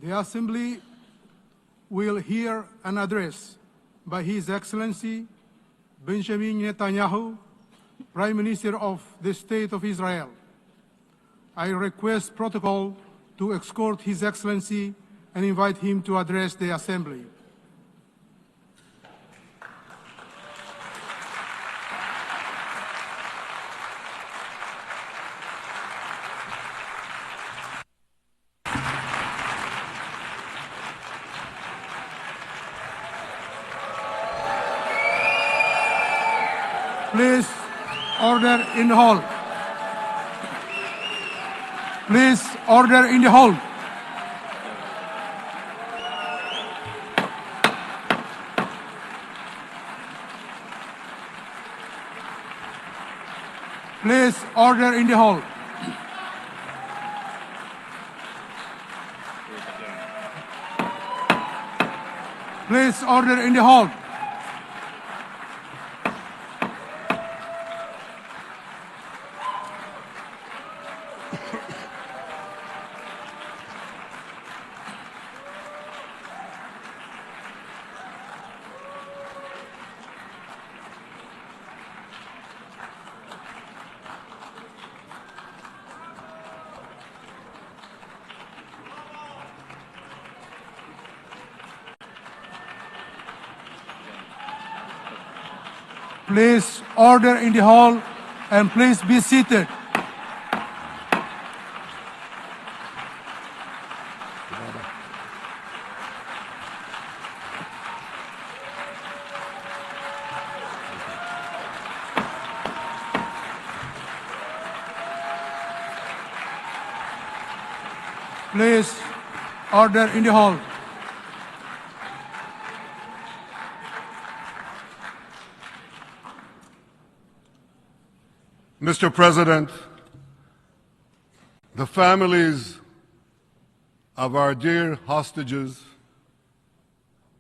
The Assembly will hear an address by His Excellency Benjamin Netanyahu, Prime Minister of the State of Israel. I request protocol to escort His Excellency and invite him to address the Assembly. Please, order in the hall. Please, order in the hall. Please, order in the hall. Please, order in the hall. Please order in the hall and please be seated. Please order in the hall. Mr. President, the families of our dear hostages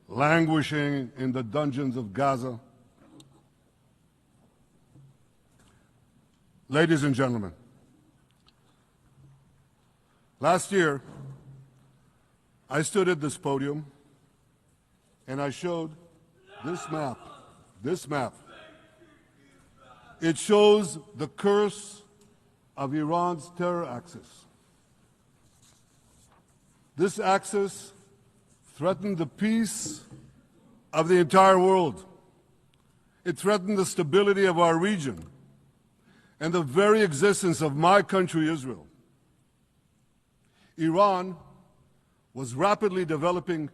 languishing in the dungeons of Gaza, ladies and gentlemen, last year I stood at this podium and I showed this map. It shows the curse of Iran's terror axis. This axis threatened the peace of the entire world. It threatened the stability of our region and the very existence of my country, Israel. Iran was rapidly developing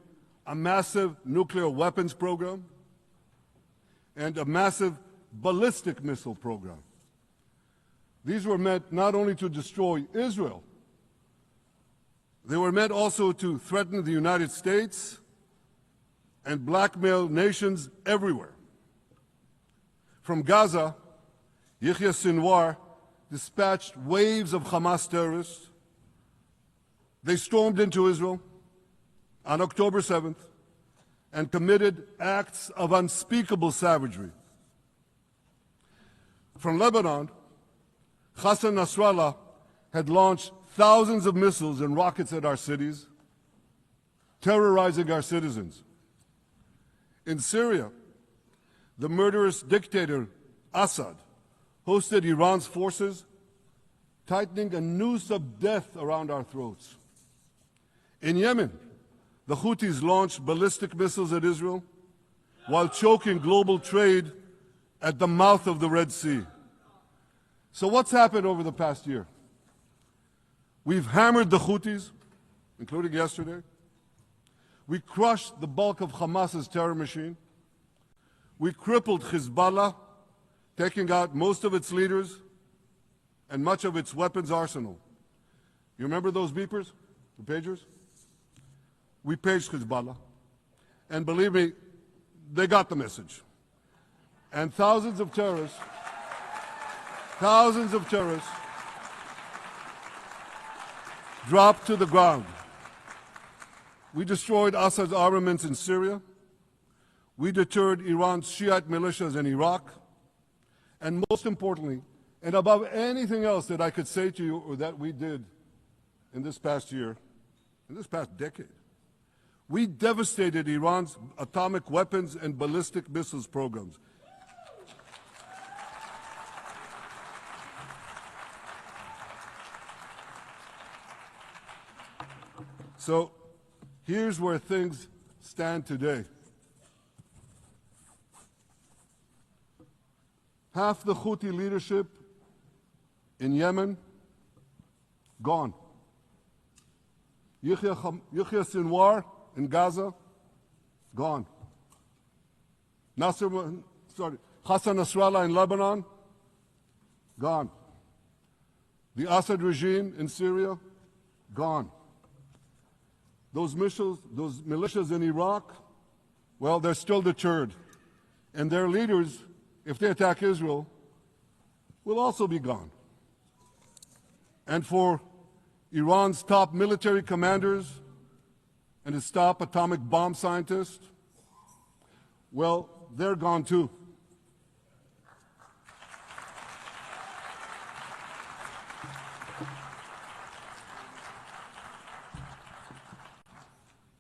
a massive nuclear weapons program and a massive ballistic missile program. These were meant not only to destroy Israel, they were meant also to threaten the United States and blackmail nations everywhere. From Gaza, Yahya Sinwar dispatched waves of Hamas terrorists. They stormed into Israel on October 7th and committed acts of unspeakable savagery. From Lebanon, Hassan Nasrallah had launched thousands of missiles and rockets at our cities, terrorizing our citizens. In Syria, the murderous dictator Assad hosted Iran's forces, tightening a noose of death around our throats. In Yemen, the Houthis launched ballistic missiles at Israel while choking global trade at the mouth of the Red Sea. So what's happened over the past year? We've hammered the Houthis, including yesterday. We crushed the bulk of Hamas's terror machine. We crippled Hezbollah, taking out most of its leaders and much of its weapons arsenal. You remember those beepers, the pagers? We paged Hezbollah. And believe me, they got the message. And thousands of terrorists dropped to the ground. We destroyed Assad's armaments in Syria. We deterred Iran's Shiite militias in Iraq. And most importantly, and above anything else that I could say to you or that we did in this past year, in this past decade. We devastated Iran's atomic weapons and ballistic missiles programs. So here's where things stand today. Half the Houthi leadership in Yemen, gone. Yahya Sinwar in Gaza, gone. Hassan Nasrallah in Lebanon, gone. The Assad regime in Syria, gone. Those militias in Iraq, well, they're still deterred. And their leaders, if they attack Israel, will also be gone. And for Iran's top military commanders and its top atomic bomb scientists, well, they're gone too.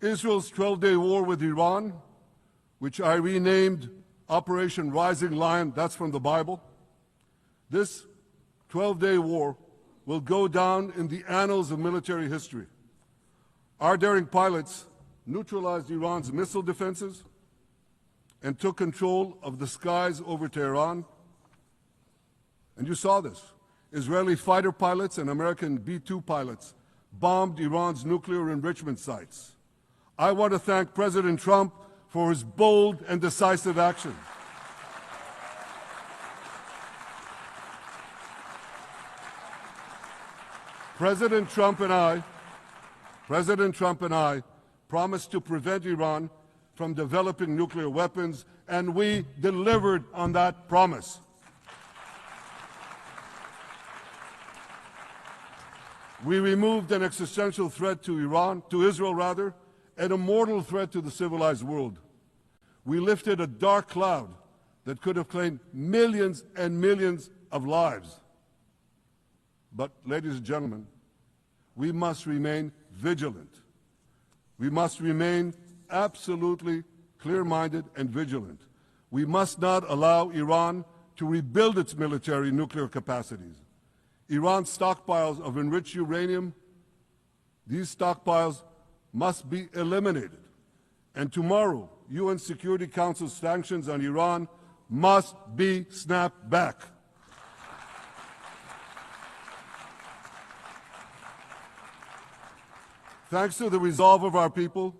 Israel's 12-day war with Iran, which I renamed Operation Rising Lion, that's from the Bible. This 12-day war will go down in the annals of military history. Our daring pilots neutralized Iran's missile defenses and took control of the skies over Tehran. And you saw this. Israeli fighter pilots and American B-2 pilots bombed Iran's nuclear enrichment sites. I want to thank President Trump for his bold and decisive action. President Trump and I promised to prevent Iran from developing nuclear weapons, and we delivered on that promise. We removed an existential threat to Israel, and a mortal threat to the civilized world. We lifted a dark cloud that could have claimed millions and millions of lives. But, ladies and gentlemen, we must remain vigilant. We must remain absolutely clear-minded and vigilant. We must not allow Iran to rebuild its military nuclear capacities. Iran's stockpiles of enriched uranium, these stockpiles must be eliminated. And tomorrow, UN Security Council sanctions on Iran must be snapped back. Thanks to the resolve of our people,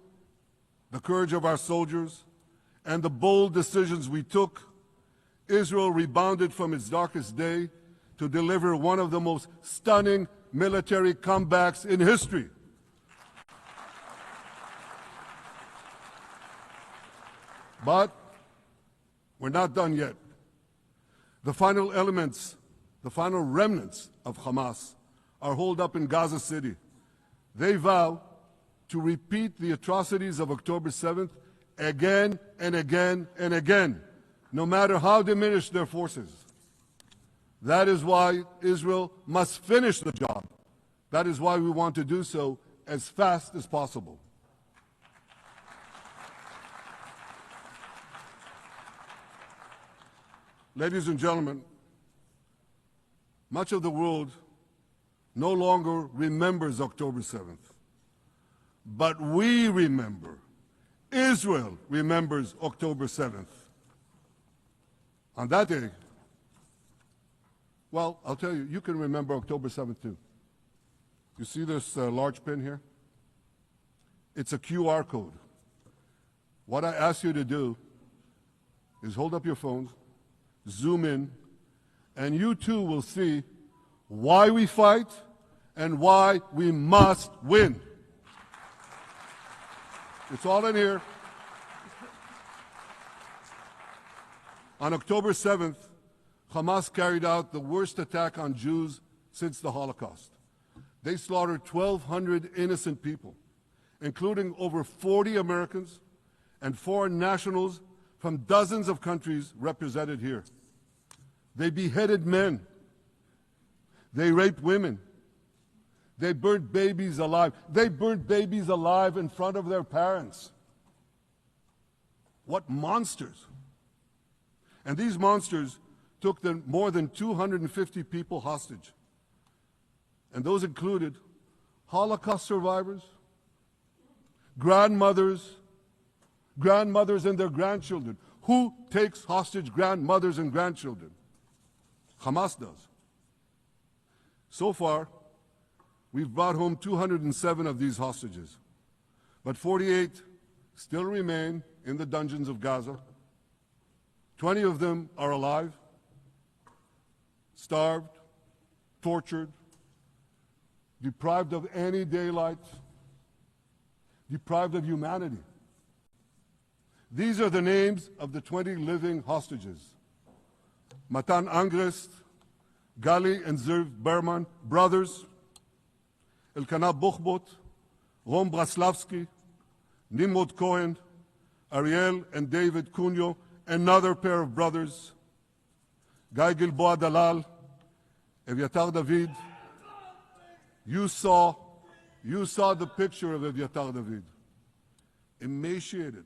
the courage of our soldiers, and the bold decisions we took, Israel rebounded from its darkest day to deliver one of the most stunning military comebacks in history. But we're not done yet. The final remnants of Hamas are holed up in Gaza City. They vow to repeat the atrocities of October 7th again and again and again, no matter how diminished their forces. That is why Israel must finish the job. That is why we want to do so as fast as possible. Ladies and gentlemen, much of the world no longer remembers October 7th. But we remember. Israel remembers October 7th. On that day, well, I'll tell you, you can remember October 7th too. You see this large pin here? It's a QR code. What I ask you to do is hold up your phones, zoom in, and you too will see why we fight and why we must win. It's all in here. On October 7th, Hamas carried out the worst attack on Jews since the Holocaust. They slaughtered 1,200 innocent people, including over 40 Americans and foreign nationals from dozens of countries represented here. They beheaded men. They raped women. They burnt babies alive. They burnt babies alive in front of their parents. What monsters. And these monsters took more than 250 people hostage. And those included Holocaust survivors, grandmothers and their grandchildren. Who takes hostage grandmothers and grandchildren? Hamas does. So far, we've brought home 207 of these hostages, but 48 still remain in the dungeons of Gaza. 20 of them are alive, starved, tortured, deprived of any daylight, deprived of humanity. These are the names of the 20 living hostages. Matan Angrist, Gali and Zerv Berman, brothers, Elkanah Buchbot, Rom Braslavsky, Nimrod Cohen, Ariel and David Cunyo, another pair of brothers, Guy Gilboa Dalal, Eviatar David. You saw the picture of Eviatar David, emaciated,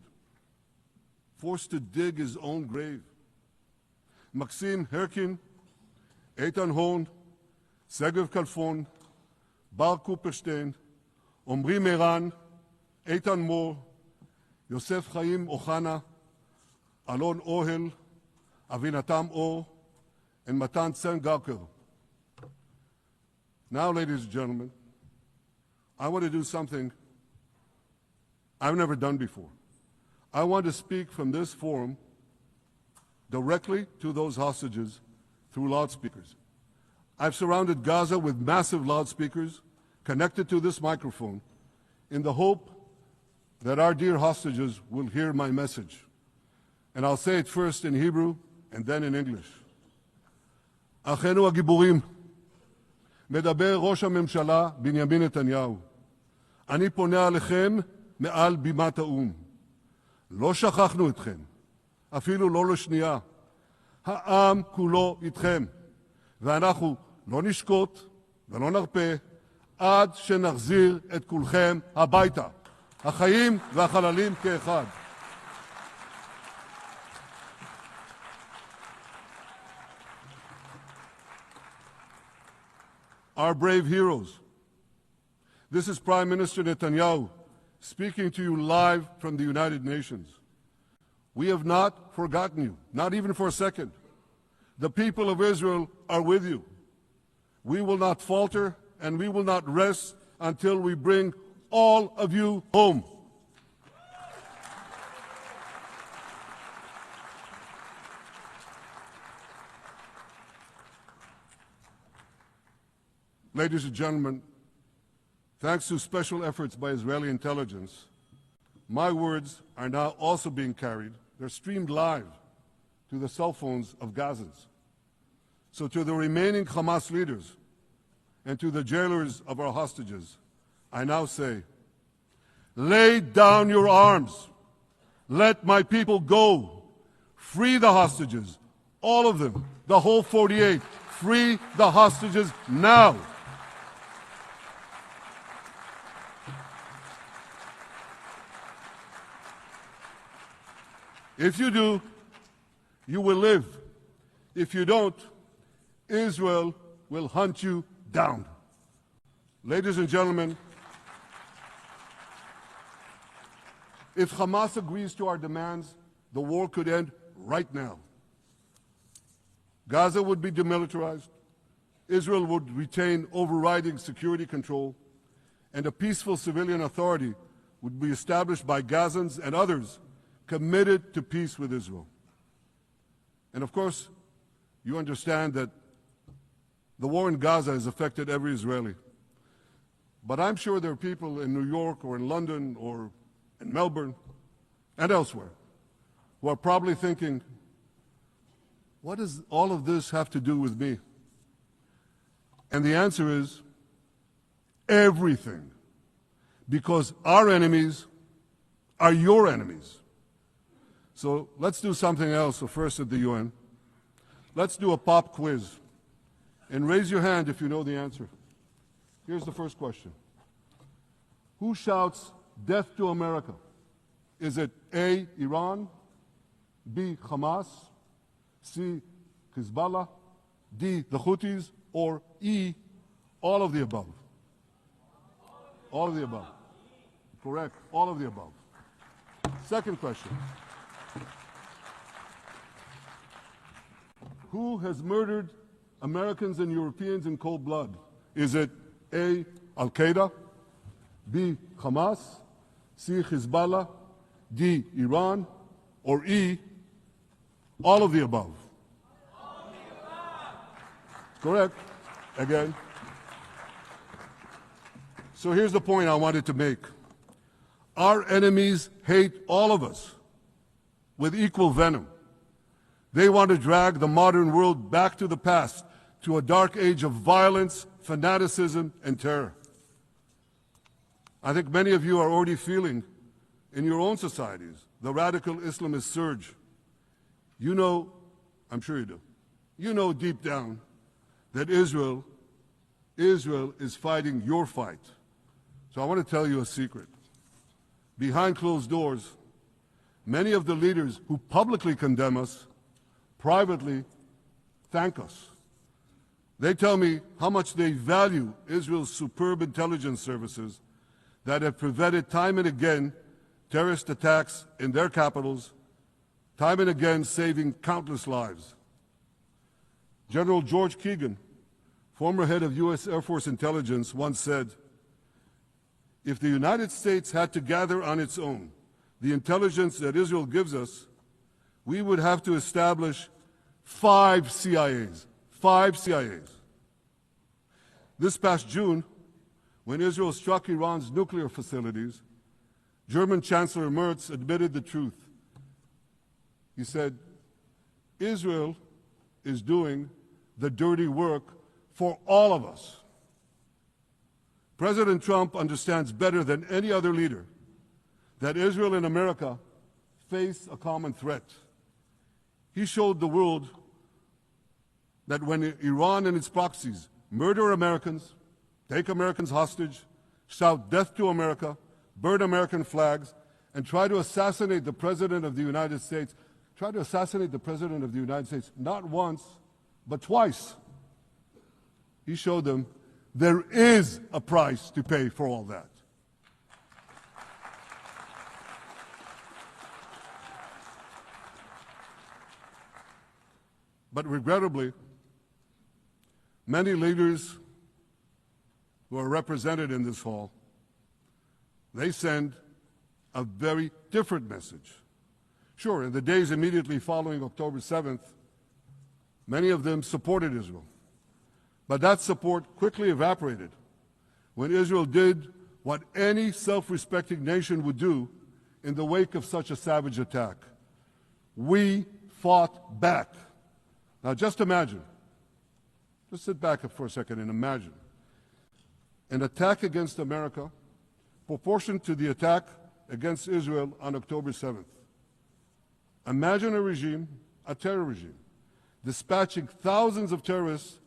forced to dig his own grave. Maxim Herkin, Eitan Horn, Segev Kalfon, Bar Kupperstein, Omri Meran, Eitan Mor, Yosef Chaim Ochana, Alon Ohel, Avinatam Or, and Matan Tsengarker. Now, ladies and gentlemen, I want to do something I've never done before. I want to speak from this forum directly to those hostages through loudspeakers. I've surrounded Gaza with massive loudspeakers connected to this microphone in the hope that our dear hostages will hear my message. And I'll say it first in Hebrew and then in English. אחינו הגיבורים, מדבר ראש הממשלה בנימין נתניהו. אני פונה עליכם מעל בימת האו"ם. לא שכחנו אתכם, אפילו לא לשנייה. העם כולו איתכם, ואנחנו לא נשקוט ולא נרפה עד שנחזיר את כולכם הביתה, החיים והחללים כאחד. Our brave heroes. This is Prime Minister Netanyahu speaking to you live from the United Nations. We have not forgotten you, not even for a second. The people of Israel are with you. We will not falter and we will not rest until we bring all of you home. Ladies and gentlemen, thanks to special efforts by Israeli intelligence, my words are now also being carried. They're streamed live to the cell phones of Gazans. So to the remaining Hamas leaders and to the jailers of our hostages, I now say, lay down your arms. Let my people go. Free the hostages, all of them, the whole 48. Free the hostages now. If you do, you will live. If you don't, Israel will hunt you down. Ladies and gentlemen, if Hamas agrees to our demands, the war could end right now. Gaza would be demilitarized, Israel would retain overriding security control, and a peaceful civilian authority would be established by Gazans and others committed to peace with Israel. And of course, you understand that the war in Gaza has affected every Israeli. But I'm sure there are people in New York or in London or in Melbourne and elsewhere who are probably thinking, what does all of this have to do with me? And the answer is everything. Because our enemies are your enemies. So let's do something else. So first at the UN, let's do a pop quiz. And raise your hand if you know the answer. Here's the first question. Who shouts death to America? Is it A, Iran, B, Hamas, C, Hezbollah, D, the Houthis, or E, all of the above? All of the above. Correct, all of the above. Second question. Who has murdered Americans and Europeans in cold blood? Is it A, Al-Qaeda, B, Hamas, C, Hezbollah, D, Iran, or E, all of the above? All of the above. Correct. Again. So here's the point I wanted to make. Our enemies hate all of us with equal venom. They want to drag the modern world back to the past, to a dark age of violence, fanaticism, and terror. I think many of you are already feeling in your own societies the radical Islamist surge. You know, I'm sure you do, you know deep down that Israel is fighting your fight. So I want to tell you a secret. Behind closed doors, many of the leaders who publicly condemn us privately thank us. They tell me how much they value Israel's superb intelligence services that have prevented time and again terrorist attacks in their capitals, time and again saving countless lives. General George Keegan, former head of U.S. Air Force intelligence, once said, "If the United States had to gather on its own the intelligence that Israel gives us, we would have to establish 5 CIAs. 5 CIAs. This past June, when Israel struck Iran's nuclear facilities, German Chancellor Merz admitted the truth. He said, Israel is doing the dirty work for all of us. President Trump understands better than any other leader that Israel and America face a common threat. He showed the world that when Iran and its proxies murder Americans, take Americans hostage, shout death to America, burn American flags, and try to assassinate the President of the United States, not once, but twice. He showed them there is a price to pay for all that. But regrettably, many leaders who are represented in this hall, they send a very different message. Sure, in the days immediately following October 7th, many of them supported Israel. But that support quickly evaporated when Israel did what any self-respecting nation would do in the wake of such a savage attack. We fought back. Now just imagine, just sit back for a second and imagine an attack against America proportioned to the attack against Israel on October 7th. Imagine a regime, a terror regime, dispatching thousands of terrorists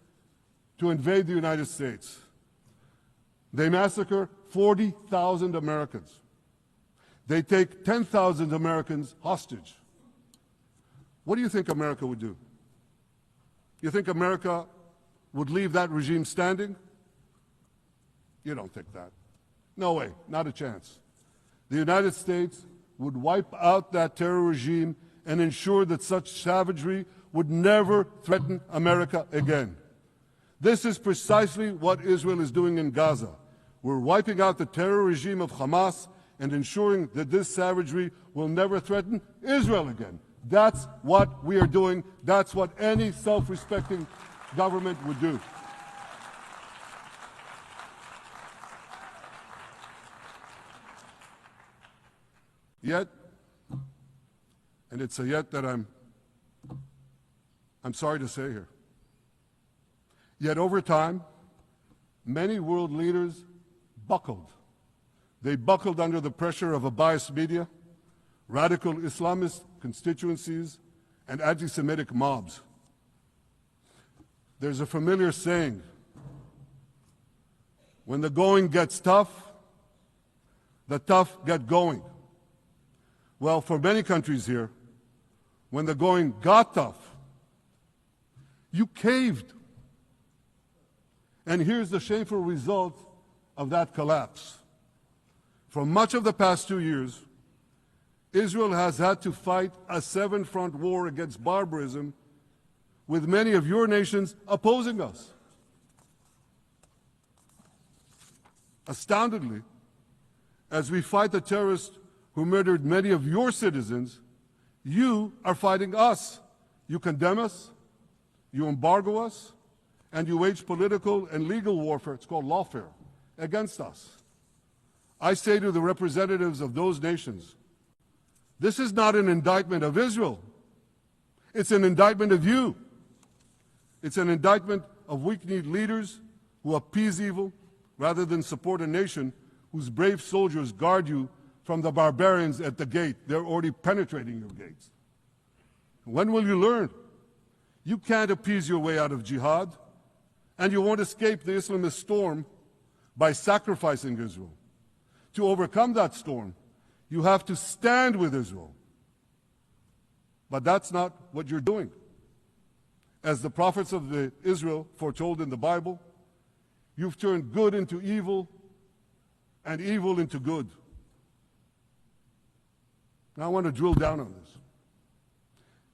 to invade the United States. They massacre 40,000 Americans. They take 10,000 Americans hostage. What do you think America would do? You think America would leave that regime standing? You don't think that. No way, not a chance. The United States would wipe out that terror regime and ensure that such savagery would never threaten America again. This is precisely what Israel is doing in Gaza. We're wiping out the terror regime of Hamas and ensuring that this savagery will never threaten Israel again. That's what we are doing. That's what any self-respecting government would do. Yet, and it's a yet that I'm sorry to say here, yet over time, many world leaders buckled. They buckled under the pressure of a biased media, radical Islamist constituencies, and anti-Semitic mobs. There's a familiar saying, When the going gets tough, the tough get going. Well, for many countries here, when the going got tough, you caved. And here's the shameful result of that collapse. For much of the past 2 years, Israel has had to fight a seven-front war against barbarism, with many of your nations opposing us. Astoundingly, as we fight the terrorists who murdered many of your citizens, you are fighting us. You condemn us, you embargo us, and you wage political and legal warfare, it's called lawfare, against us. I say to the representatives of those nations, this is not an indictment of Israel. It's an indictment of you. It's an indictment of weak-kneed leaders who appease evil rather than support a nation whose brave soldiers guard you from the barbarians at the gate. They're already penetrating your gates. When will you learn? You can't appease your way out of jihad, and you won't escape the Islamist storm by sacrificing Israel. To overcome that storm, you have to stand with Israel. But that's not what you're doing. As the prophets of Israel foretold in the Bible, you've turned good into evil and evil into good. Now I want to drill down on this.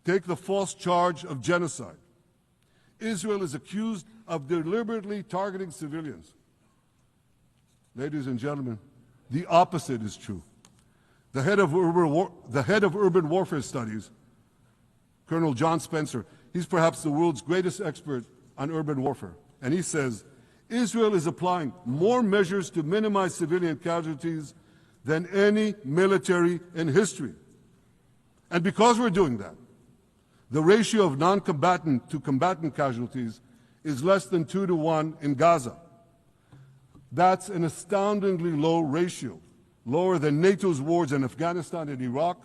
Take the false charge of genocide. Israel is accused of deliberately targeting civilians. Ladies and gentlemen, the opposite is true. The head of urban warfare studies, Colonel John Spencer, he's perhaps the world's greatest expert on urban warfare. And he says, Israel is applying more measures to minimize civilian casualties than any military in history. And because we're doing that, the ratio of non-combatant to combatant casualties is less than 2-to-1 in Gaza. That's an astoundingly low ratio, lower than NATO's wars in Afghanistan and Iraq,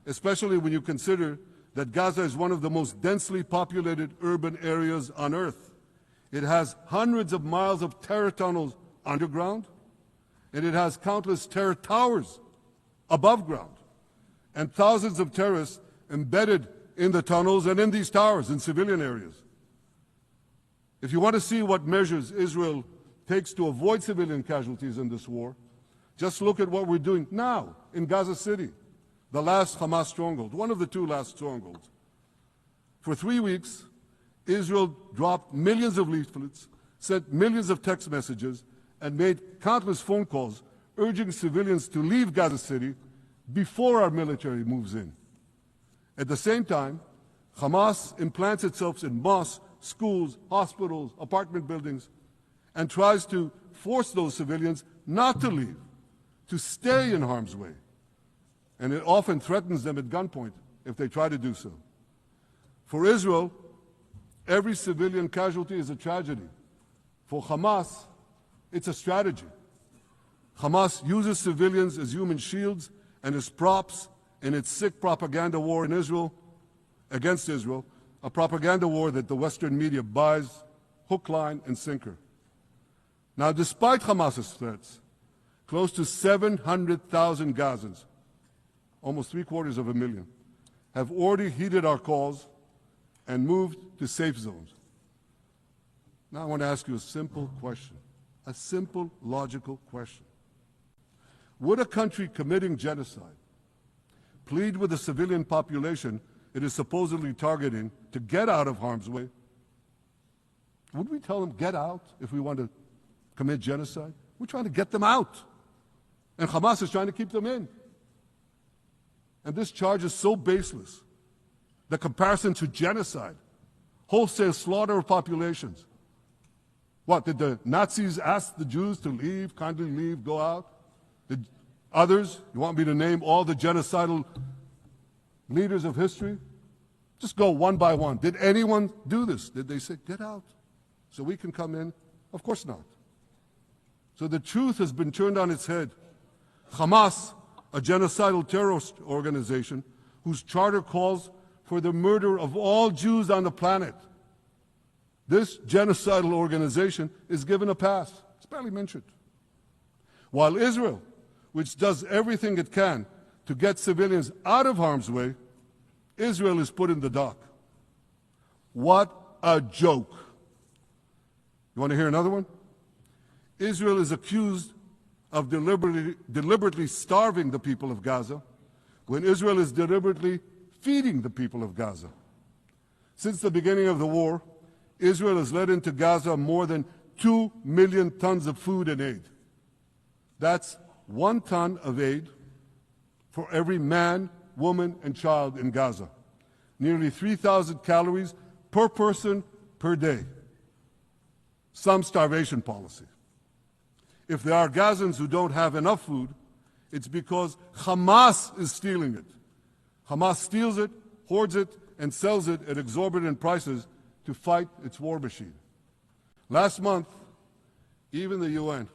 especially when you consider that Gaza is one of the most densely populated urban areas on Earth. It has hundreds of miles of terror tunnels underground, and it has countless terror towers above ground, and thousands of terrorists embedded in the tunnels and in these towers in civilian areas. If you want to see what measures Israel takes to avoid civilian casualties in this war, just look at what we're doing now in Gaza City, the last Hamas stronghold, one of the two last strongholds. For 3 weeks, Israel dropped millions of leaflets, sent millions of text messages, and made countless phone calls urging civilians to leave Gaza City before our military moves in. At the same time, Hamas implants itself in mosques, schools, hospitals, apartment buildings, and tries to force those civilians not to leave, to stay in harm's way. And it often threatens them at gunpoint if they try to do so. For Israel, every civilian casualty is a tragedy. For Hamas, it's a strategy. Hamas uses civilians as human shields and as props in its sick propaganda war in Israel, against Israel, a propaganda war that the Western media buys hook, line, and sinker. Now, despite Hamas's threats, close to 700,000 Gazans, almost 750,000, have already heeded our calls and moved to safe zones. Now I want to ask you a simple question, a simple, logical question. Would a country committing genocide plead with the civilian population it is supposedly targeting to get out of harm's way? Would we tell them, get out, if we want to commit genocide? We're trying to get them out. And Hamas is trying to keep them in. And this charge is so baseless. The comparison to genocide, wholesale slaughter of populations. What, did the Nazis ask the Jews to leave, kindly leave, go out? Did others, you want me to name all the genocidal leaders of history? Just go one by one. Did anyone do this? Did they say, get out so we can come in? Of course not. So the truth has been turned on its head. Hamas, a genocidal terrorist organization whose charter calls for the murder of all Jews on the planet. This genocidal organization is given a pass. It's barely mentioned. While Israel, which does everything it can to get civilians out of harm's way, Israel is put in the dock. What a joke. You want to hear another one? Israel is accused of deliberately starving the people of Gaza when Israel is deliberately feeding the people of Gaza. Since the beginning of the war, Israel has let into Gaza more than 2 million tons of food and aid. That's 1 ton of aid for every man, woman, and child in Gaza. Nearly 3,000 calories per person per day. Some starvation policy. If there are Gazans who don't have enough food, it's because Hamas is stealing it. Hamas steals it, hoards it, and sells it at exorbitant prices to fight its war machine. Last month, even the UN,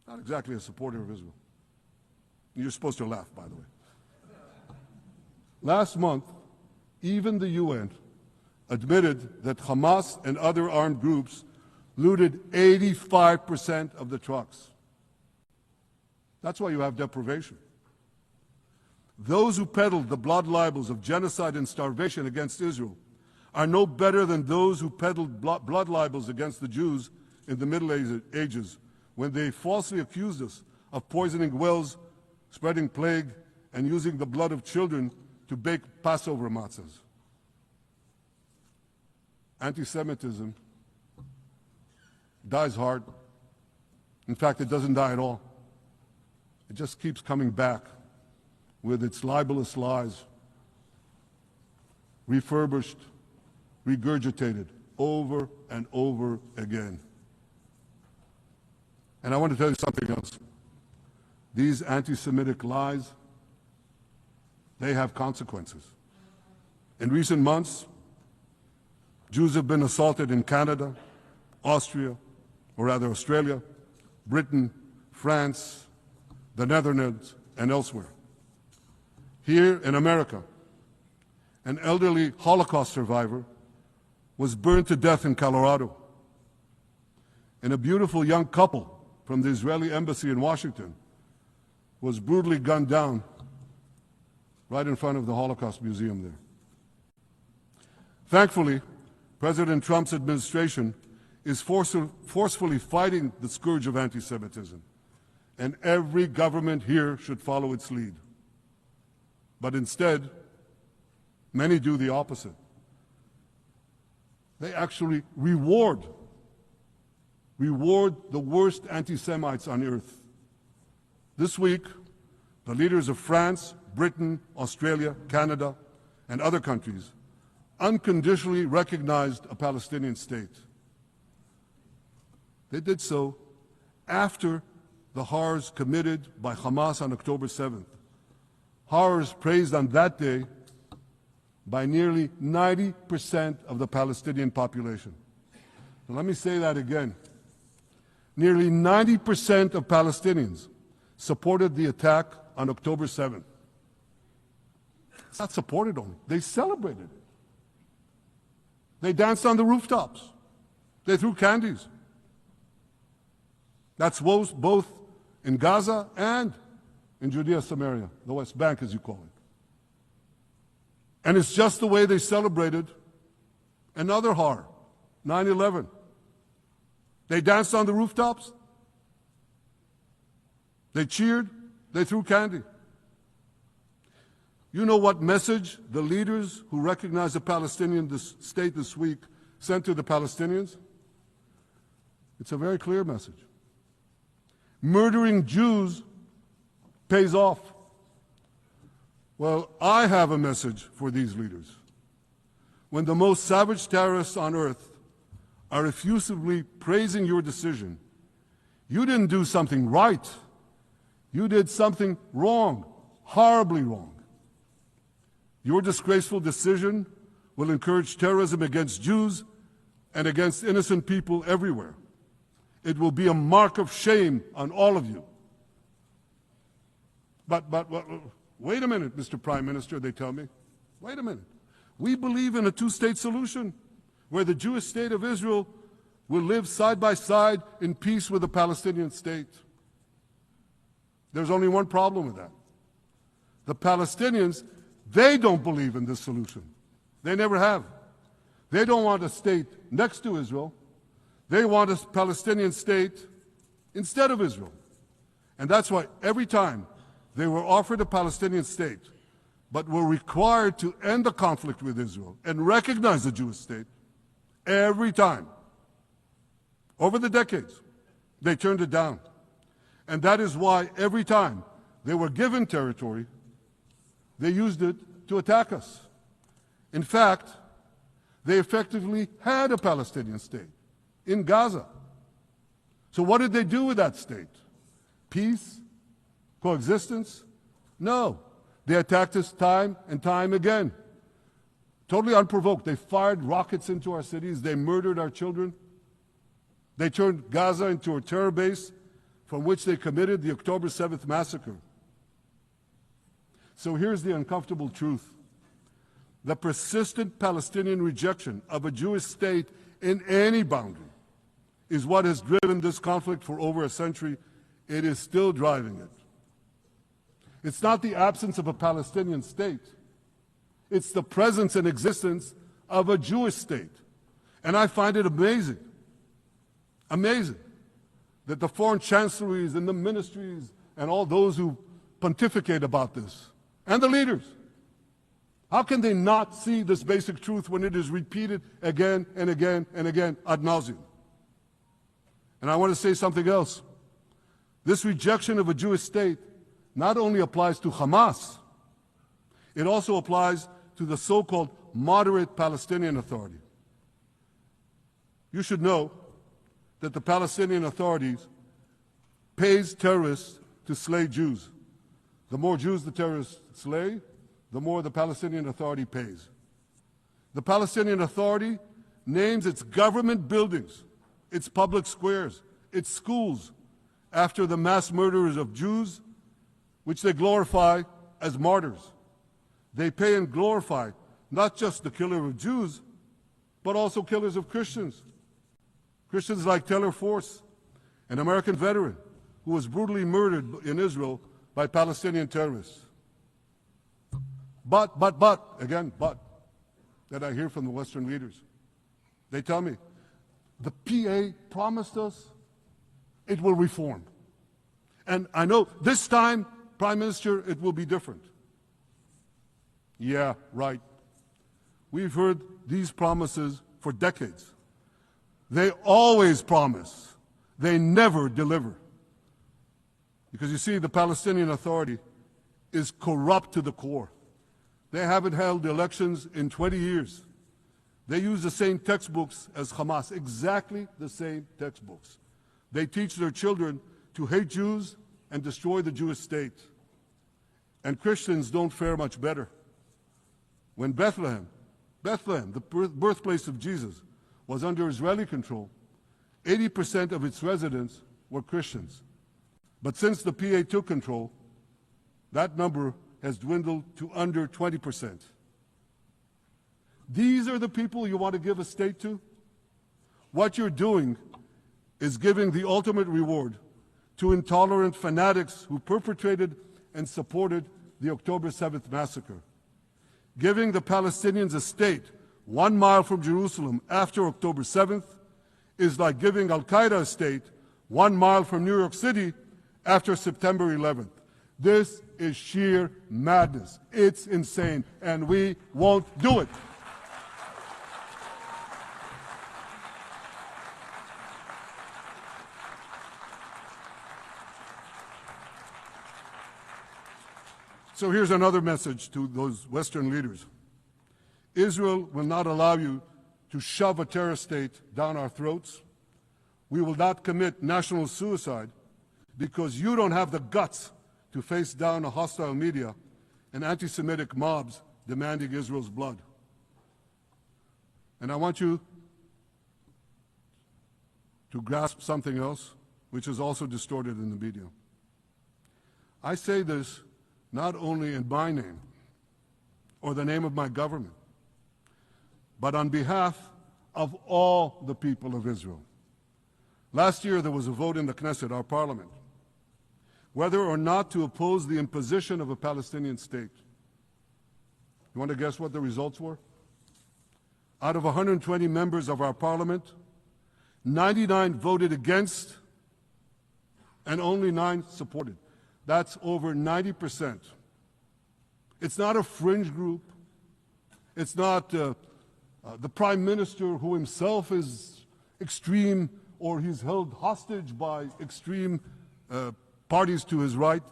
not exactly a supporter of Israel. You're supposed to laugh, by the way. Last month, even the UN admitted that Hamas and other armed groups looted 85% of the trucks. That's why you have deprivation. Those who peddled the blood libels of genocide and starvation against Israel are no better than those who peddled blood libels against the Jews in the Middle Ages when they falsely accused us of poisoning wells, spreading plague, and using the blood of children to bake Passover matzahs. Anti-Semitism dies hard. In fact, it doesn't die at all. It just keeps coming back with its libelous lies, refurbished, regurgitated over and over again. And I want to tell you something else. These anti-Semitic lies, they have consequences. In recent months, Jews have been assaulted in Canada, Australia, Britain, France, the Netherlands, and elsewhere. Here in America, an elderly Holocaust survivor was burned to death in Colorado. And a beautiful young couple from the Israeli embassy in Washington was brutally gunned down right in front of the Holocaust Museum there. Thankfully, President Trump's administration is forcefully fighting the scourge of anti-Semitism, and every government here should follow its lead. But instead, many do the opposite. They actually reward the worst anti-Semites on earth. This week, the leaders of France, Britain, Australia, Canada, and other countries unconditionally recognized a Palestinian state. They did so after the horrors committed by Hamas on October 7th. Horrors praised on that day by nearly 90% of the Palestinian population. So let me say that again. Nearly 90% of Palestinians supported the attack on October 7th. It's not supported only, they celebrated it. They danced on the rooftops. They threw candies. That's both in Gaza and in Judea, Samaria, the West Bank, as you call it. And it's just the way they celebrated another horror, 9/11. They danced on the rooftops. They cheered. They threw candy. You know what message the leaders who recognize the Palestinian state this week sent to the Palestinians? It's a very clear message. Murdering Jews pays off. Well, I have a message for these leaders. When the most savage terrorists on earth are effusively praising your decision, you didn't do something right. You did something wrong, horribly wrong. Your disgraceful decision will encourage terrorism against Jews and against innocent people everywhere. It will be a mark of shame on all of you. But wait a minute, Mr. Prime Minister, they tell me. Wait a minute. We believe in a two-state solution where the Jewish state of Israel will live side by side in peace with the Palestinian state. There's only one problem with that. The Palestinians, they don't believe in this solution. They never have. They don't want a state next to Israel. They want a Palestinian state instead of Israel. And that's why every time they were offered a Palestinian state, but were required to end the conflict with Israel and recognize the Jewish state, every time, over the decades, they turned it down. And that is why every time they were given territory, they used it to attack us. In fact, they effectively had a Palestinian state in Gaza. So what did they do with that state? Peace? Coexistence? No. They attacked us time and time again. Totally unprovoked. They fired rockets into our cities. They murdered our children. They turned Gaza into a terror base from which they committed the October 7th massacre. So here's the uncomfortable truth. The persistent Palestinian rejection of a Jewish state in any boundary is what has driven this conflict for over a century. It is still driving it. It's not the absence of a Palestinian state. It's the presence and existence of a Jewish state. And I find it amazing, that the foreign chancelleries and the ministries and all those who pontificate about this, and the leaders, how can they not see this basic truth when it is repeated again and again and again ad nauseum? And I want to say something else. This rejection of a Jewish state not only applies to Hamas, it also applies to the so-called moderate Palestinian Authority. You should know that the Palestinian authorities pays terrorists to slay Jews. The more Jews the terrorists slay, the more the Palestinian Authority pays. The Palestinian Authority names its government buildings, its public squares, its schools, after the mass murderers of Jews, which they glorify as martyrs. They pay and glorify not just the killer of Jews, but also killers of Christians. Christians like Taylor Force, an American veteran who was brutally murdered in Israel by Palestinian terrorists. But, that I hear from the Western leaders. They tell me, the PA promised us it will reform. And I know this time, Prime Minister, it will be different. Yeah, right. We've heard these promises for decades. They always promise. They never deliver. Because you see, the Palestinian Authority is corrupt to the core. They haven't held elections in 20 years. They use the same textbooks as Hamas, exactly the same textbooks. They teach their children to hate Jews and destroy the Jewish state. And Christians don't fare much better. When Bethlehem, the birthplace of Jesus, was under Israeli control, 80% of its residents were Christians. But since the PA took control, that number has dwindled to under 20%. These are the people you want to give a state to? What you're doing is giving the ultimate reward to intolerant fanatics who perpetrated and supported the October 7th massacre. Giving the Palestinians a state 1 mile from Jerusalem after October 7th is like giving Al-Qaeda a state 1 mile from New York City after September 11th. This is sheer madness. It's insane, and we won't do it. So here's another message to those Western leaders. Israel will not allow you to shove a terror state down our throats. We will not commit national suicide because you don't have the guts to face down a hostile media and anti-Semitic mobs demanding Israel's blood. And I want you to grasp something else, which is also distorted in the media. I say this not only in my name or the name of my government, but on behalf of all the people of Israel. Last year there was a vote in the Knesset, our parliament, whether or not to oppose the imposition of a Palestinian state. You want to guess what the results were? Out of 120 members of our parliament, 99 voted against and only 9 supported. That's over 90%. It's not a fringe group. It's not the prime minister who himself is extreme or he's held hostage by extreme parties to his right.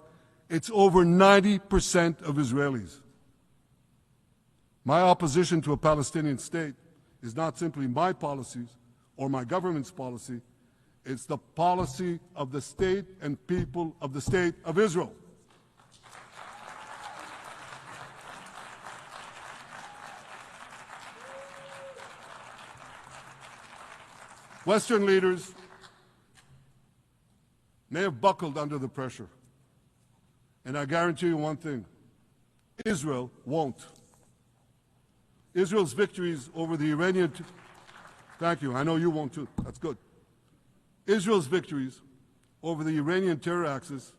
It's over 90% of Israelis. My opposition to a Palestinian state is not simply my policies or my government's policy. It's the policy of the state and people of the state of Israel. Western leaders may have buckled under the pressure. And I guarantee you one thing, Israel won't. Israel's victories over the Iranian... Thank you, I know you won't too, that's good. Israel's victories over the Iranian terror axis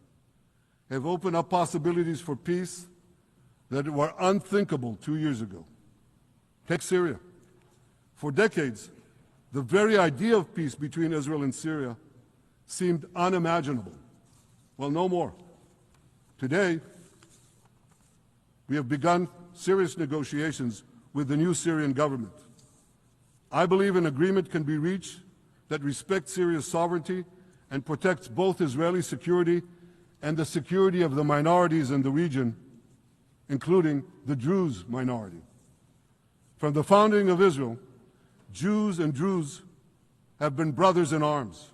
have opened up possibilities for peace that were unthinkable 2 years ago. Take Syria. For decades, the very idea of peace between Israel and Syria seemed unimaginable. Well, no more. Today, we have begun serious negotiations with the new Syrian government. I believe an agreement can be reached that respects Syria's sovereignty and protects both Israeli security and the security of the minorities in the region, including the Druze minority. From the founding of Israel, Jews and Druze have been brothers in arms.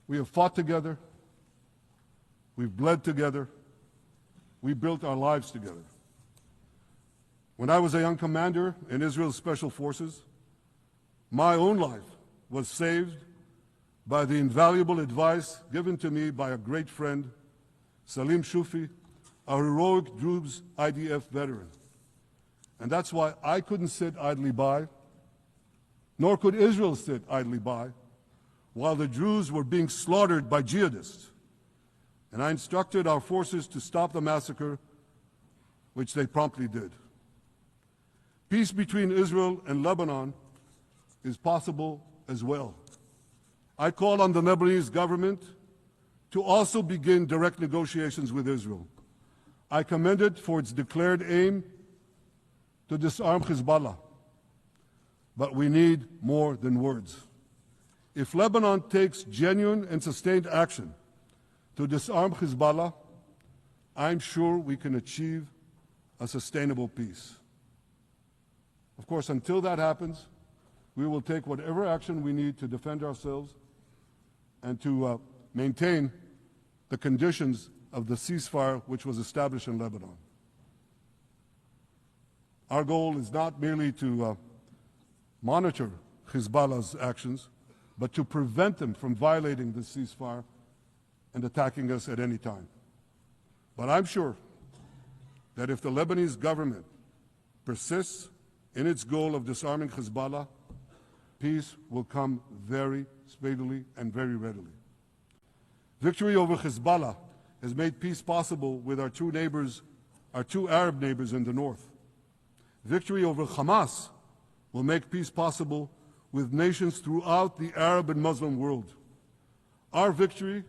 We have fought together, we've bled together, we built our lives together. When I was a young commander in Israel's Special Forces, my own life was saved by the invaluable advice given to me by a great friend, Salim Shufi, a heroic Druze IDF veteran. And that's why I couldn't sit idly by, nor could Israel sit idly by, while the Druze were being slaughtered by jihadists. And I instructed our forces to stop the massacre, which they promptly did. Peace between Israel and Lebanon is possible as well. I call on the Lebanese government to also begin direct negotiations with Israel. I commend it for its declared aim to disarm Hezbollah. But we need more than words. If Lebanon takes genuine and sustained action to disarm Hezbollah, I'm sure we can achieve a sustainable peace. Of course, until that happens, we will take whatever action we need to defend ourselves and to maintain the conditions of the ceasefire which was established in Lebanon. Our goal is not merely to monitor Hezbollah's actions, but to prevent them from violating the ceasefire and attacking us at any time. But I'm sure that if the Lebanese government persists in its goal of disarming Hezbollah, peace will come very speedily and very readily. Victory over Hezbollah has made peace possible with our two Arab neighbors in the north. Victory over Hamas will make peace possible with nations throughout the Arab and Muslim world. Our victory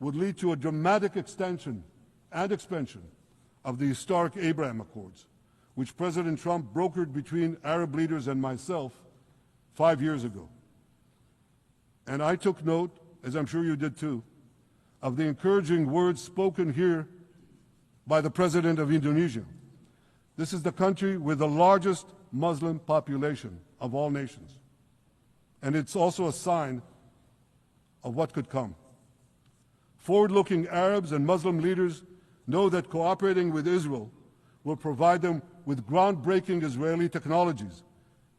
would lead to a dramatic extension and expansion of the historic Abraham Accords, which President Trump brokered between Arab leaders and myself 5 years ago. And I took note, as I'm sure you did too, of the encouraging words spoken here by the President of Indonesia. This is the country with the largest Muslim population of all nations. And it's also a sign of what could come. Forward-looking Arabs and Muslim leaders know that cooperating with Israel will provide them with groundbreaking Israeli technologies,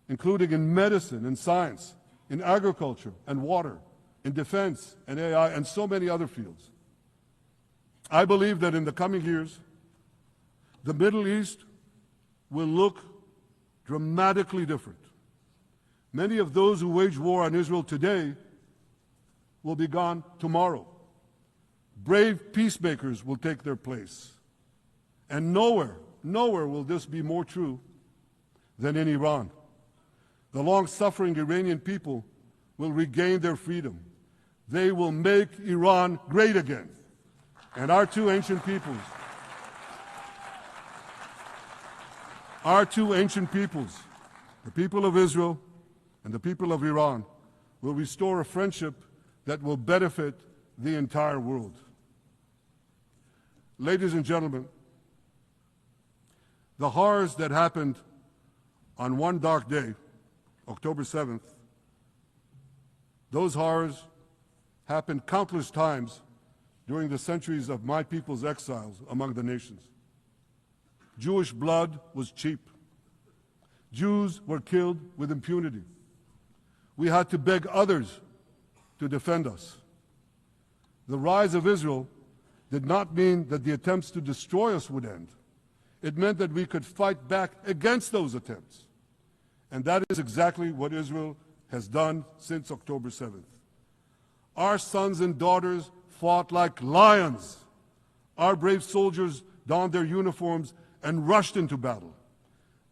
including in medicine and science, in agriculture and water, in defense and AI, and so many other fields. I believe that in the coming years, the Middle East will look dramatically different. Many of those who wage war on Israel today will be gone tomorrow. Brave peacemakers will take their place. And nowhere will this be more true than in Iran. The long-suffering Iranian people will regain their freedom. They will make Iran great again. And our two ancient peoples, the people of Israel and the people of Iran, will restore a friendship that will benefit the entire world. Ladies and gentlemen, the horrors that happened on one dark day, October 7th, those horrors happened countless times during the centuries of my people's exiles among the nations. Jewish blood was cheap. Jews were killed with impunity. We had to beg others to defend us. The rise of Israel did not mean that the attempts to destroy us would end. It meant that we could fight back against those attempts. And that is exactly what Israel has done since October 7th. Our sons and daughters fought like lions. Our brave soldiers donned their uniforms and rushed into battle.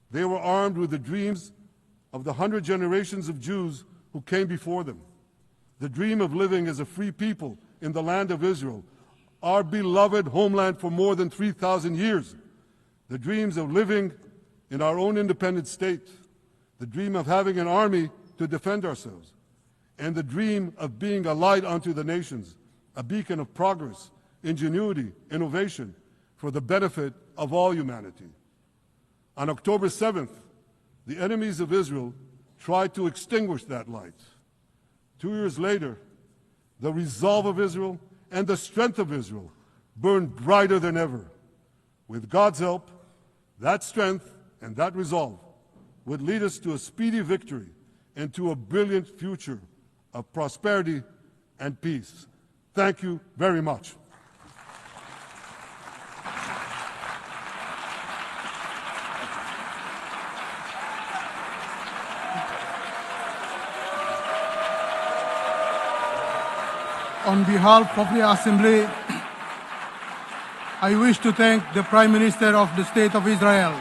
They were armed with the dreams of the 100 generations of Jews who came before them. The dream of living as a free people in the land of Israel, our beloved homeland for more than 3,000 years. The dreams of living in our own independent state. The dream of having an army to defend ourselves. And the dream of being a light unto the nations, a beacon of progress, ingenuity, innovation, for the benefit of all humanity. On October 7th, the enemies of Israel tried to extinguish that light. 2 years later, the resolve of Israel and the strength of Israel burned brighter than ever. With God's help, that strength and that resolve would lead us to a speedy victory and to a brilliant future of prosperity and peace. Thank you very much. On behalf of the Assembly, I wish to thank the Prime Minister of the State of Israel,